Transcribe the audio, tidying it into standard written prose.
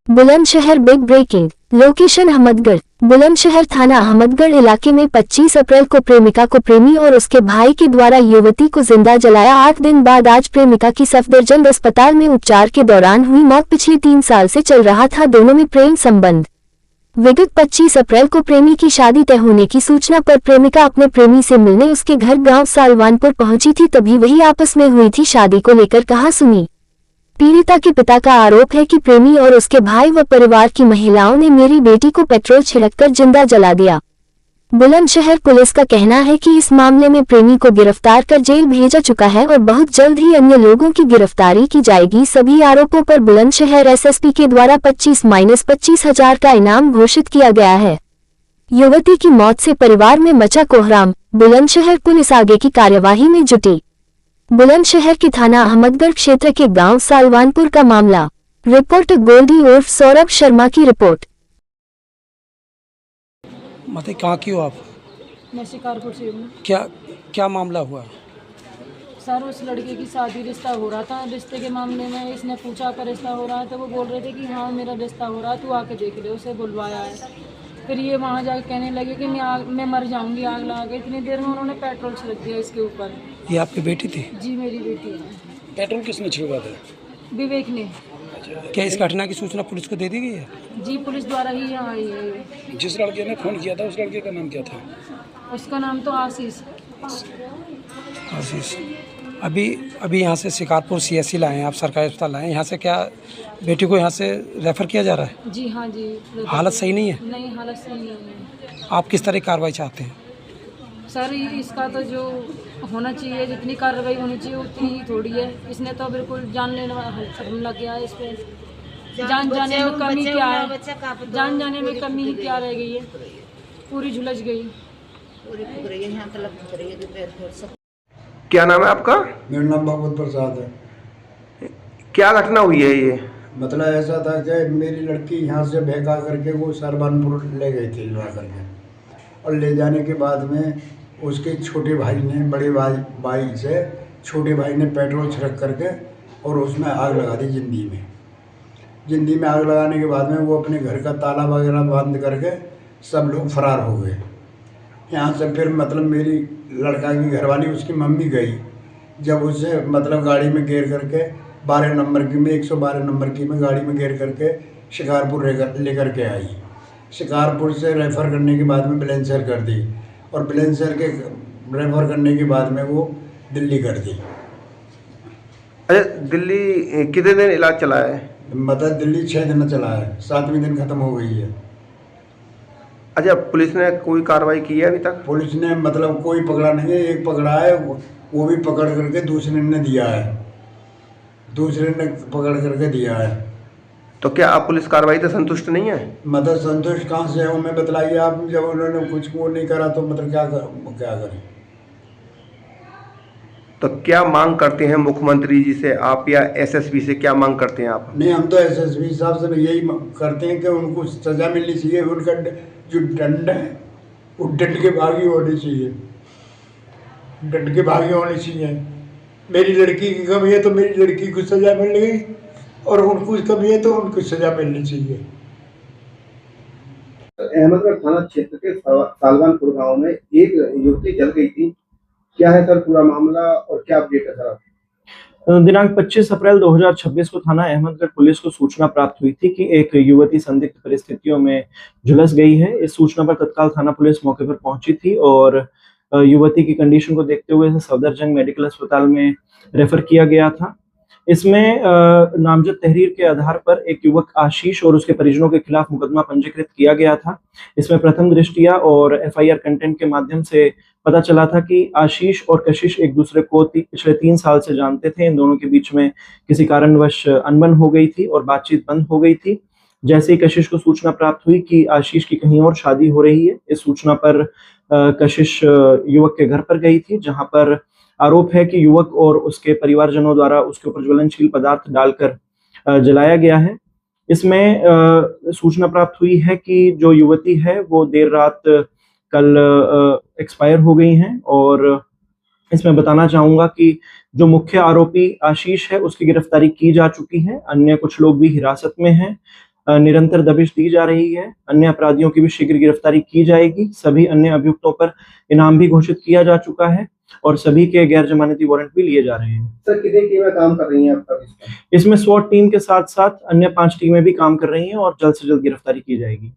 Bulandshahr big breaking. Location Ahmadgarh. Bulandshahr थाना अहमदगढ़ इलाके में 25 अप्रैल को प्रेमिका को प्रेमी और उसके भाई के द्वारा युवती को जिंदा जलाया। 8 दिन बाद आज प्रेमिका की सफदरजंग अस्पताल में उपचार के दौरान हुई मौत। पिछले 3 साल से चल रहा था दोनों में प्रेम संबंध। विगत 25 अप्रैल को प्रेमी की शादी तय होने की सूचना पर प्रेमिका अपने प्रेमी से मिलने उसके घर गांव सालवानपुर पहुंची थी, तभी वही आपस में हुई थी शादी को लेकर कहा सुनी। पीड़िता के पिता का आरोप है कि प्रेमी और उसके भाई व परिवार की महिलाओं ने मेरी बेटी को पेट्रोल छिड़ककर जिंदा जला दिया। बुलंदशहर पुलिस का कहना है कि इस मामले में प्रेमी को गिरफ्तार कर जेल भेजा चुका है और बहुत जल्द ही अन्य लोगों की गिरफ्तारी की जाएगी। सभी आरोपों पर बुलंदशहर एसएसपी के द्वारा 25,-25,000 का इनाम घोषित किया गया है। युवती की मौत से परिवार में मचा कोहराम। बुलंदशहर पुलिस आगे की कार्यवाही में जुटी। बुलंदशहर के थाना अहमदगढ़ क्षेत्र के गांव सालवानपुर का मामला। रिपोर्ट गोल्डी उर्फ सौरभ शर्मा की रिपोर्ट। मतलब कहाँ की हो आप? मैं शिकारपुर से हूँ। क्या मामला हुआ? सर उस लड़के की शादी रिश्ता हो रहा था। रिश्ते के मामले में इसने पूछा का रिश्ता हो रहा है तो वो बोल रहे थे कि हाँ मेरा रिश्ता हो रहा है, तू आके देख ले। उसे बुलवाया है। फिर ये वहाँ जाके कहने लगे कि मैं मर जाऊँगी आग लगा के। इतनी देर में उन्होंने पेट्रोल छिड़क दिया इसके ऊपर। ये आपकी बेटी थी? जी मेरी बेटी है। पेट्रोल किसने छिड़का था? विवेक ने। क्या इस घटना की सूचना पुलिस को दे दी गई है? जी पुलिस द्वारा ही यहाँ आई है। जिस लड़के ने फोन किया था उस लड़के का नाम क्या था? उसका नाम तो आशीष। आशीष। अभी यहाँ से शिकारपुर सीएससी लाए हैं आप, सरकारी अस्पताल लाए हैं। यहाँ से क्या बेटी को यहाँ से रेफर किया जा रहा है? जी हाँ जी। हालत सही नहीं है? नहीं हालत सही नहीं है। आप किस तरह की कार्रवाई चाहते हैं? सर इसका तो जो होना चाहिए, जितनी कार्रवाई होनी चाहिए उतनी ही थोड़ी है। इसने तो बिल्कुल जान लेने वाला हमला किया है। इस पर जान जाने में कमी क्या है? जान जाने में कमी ही क्या रह गई है? पूरी झुलस गई। क्या नाम है आपका? मेरा नाम भगवत प्रसाद है। क्या घटना हुई है ये? मतलब ऐसा था कि मेरी लड़की यहाँ से भगा करके वो सरबानपुर ले गई थी लड़ा करके, और ले जाने के बाद में उसके छोटे भाई ने बड़े भाई से छोटे भाई ने पेट्रोल छिड़क करके और उसमें आग लगा दी जिंदी में आग लगाने के बाद में वो अपने घर का ताला वगैरह बंद करके सब लोग फरार हो गए यहाँ से। फिर मतलब मेरी लड़का की घरवाली उसकी मम्मी गई, जब उसे मतलब गाड़ी में घेर करके 12 नंबर की में 112 नंबर की में गाड़ी में घेर करके शिकारपुर लेकर के आई। शिकारपुर से रेफ़र करने के बाद में बुलंदशहर कर दी, और बुलंदशहर के रेफ़र करने के बाद में वो दिल्ली कर दी। अरे दिल्ली कितने दिन इलाज चला है? मतलब दिल्ली 6 दिन चला है, 7वें दिन ख़त्म हो गई है। अच्छा, पुलिस ने कोई कार्रवाई की है अभी तक? पुलिस ने मतलब कोई पकड़ा नहीं है, एक पकड़ा है, वो भी पकड़ करके दूसरे ने दिया है, दूसरे ने पकड़ करके दिया है। तो क्या आप पुलिस कार्रवाई से संतुष्ट नहीं है? मतलब संतुष्ट कहाँ से है हमें बतलाइए आप। जब उन्होंने कुछ वो नहीं करा तो मतलब क्या करें? तो क्या मांग करते हैं मुख्यमंत्री जी से आप, या एसएसपी से क्या मांग करते हैं आप? नहीं, हम तो एसएसपी साहब से यही करते हैं कि उनको सज़ा मिलनी चाहिए। उनका जो दंड है वो दंड के भागी होनी चाहिए, दंड के भागी होनी चाहिए। मेरी लड़की की कमी है तो मेरी लड़की को सज़ा मिल गई, और उनको कमी है तो उनको सज़ा मिलनी चाहिए। अहमदगढ़ थाना क्षेत्र के सालवानपुर गांव में एक युवती जल गई थी। क्या है सर पूरा मामला और क्या अपडेट है सर? दिनांक 25 अप्रैल 2026 को थाना अहमदगढ़ पुलिस को सूचना प्राप्त हुई थी कि एक युवती संदिग्ध परिस्थितियों में झुलस गई है। इस सूचना पर तत्काल थाना पुलिस मौके पर पहुंची थी और युवती की कंडीशन को देखते हुए सफदरजंग मेडिकल अस्पताल में रेफर किया गया था। इसमें नामजद तहरीर के आधार पर एक युवक आशीष और उसके परिजनों के खिलाफ मुकदमा पंजीकृत किया गया था। इसमें प्रथम दृष्टया और एफआईआर कंटेंट के माध्यम से पता चला था कि आशीष और कशिश एक दूसरे को पिछले 3 साल से जानते थे। इन दोनों के बीच में किसी कारणवश अनबन हो गई थी और बातचीत बंद हो गई थी। जैसे ही कशिश को सूचना प्राप्त हुई कि आशीष की कहीं और शादी हो रही है, इस सूचना पर कशिश युवक के घर पर गई थी, जहां पर आरोप है कि युवक और उसके परिवारजनों द्वारा उसके ऊपर ज्वलनशील पदार्थ डालकर जलाया गया है। इसमें सूचना प्राप्त हुई है कि जो युवती है वो देर रात कल एक्सपायर हो गई हैं, और इसमें बताना चाहूंगा कि जो मुख्य आरोपी आशीष है उसकी गिरफ्तारी की जा चुकी है। अन्य कुछ लोग भी हिरासत में हैं। निरंतर दबिश दी जा रही है। अन्य अपराधियों की भी शीघ्र गिरफ्तारी की जाएगी। सभी अन्य अभियुक्तों पर इनाम भी घोषित किया जा चुका है और सभी के गैर जमानती वारंट भी लिए जा रहे हैं। सर कितनी टीमें काम कर रही हैं अब तक इस पर? इसमें SWAT टीम के साथ साथ अन्य 5 टीमें भी काम कर रही हैं और जल्द से जल्द गिरफ्तारी की जाएगी।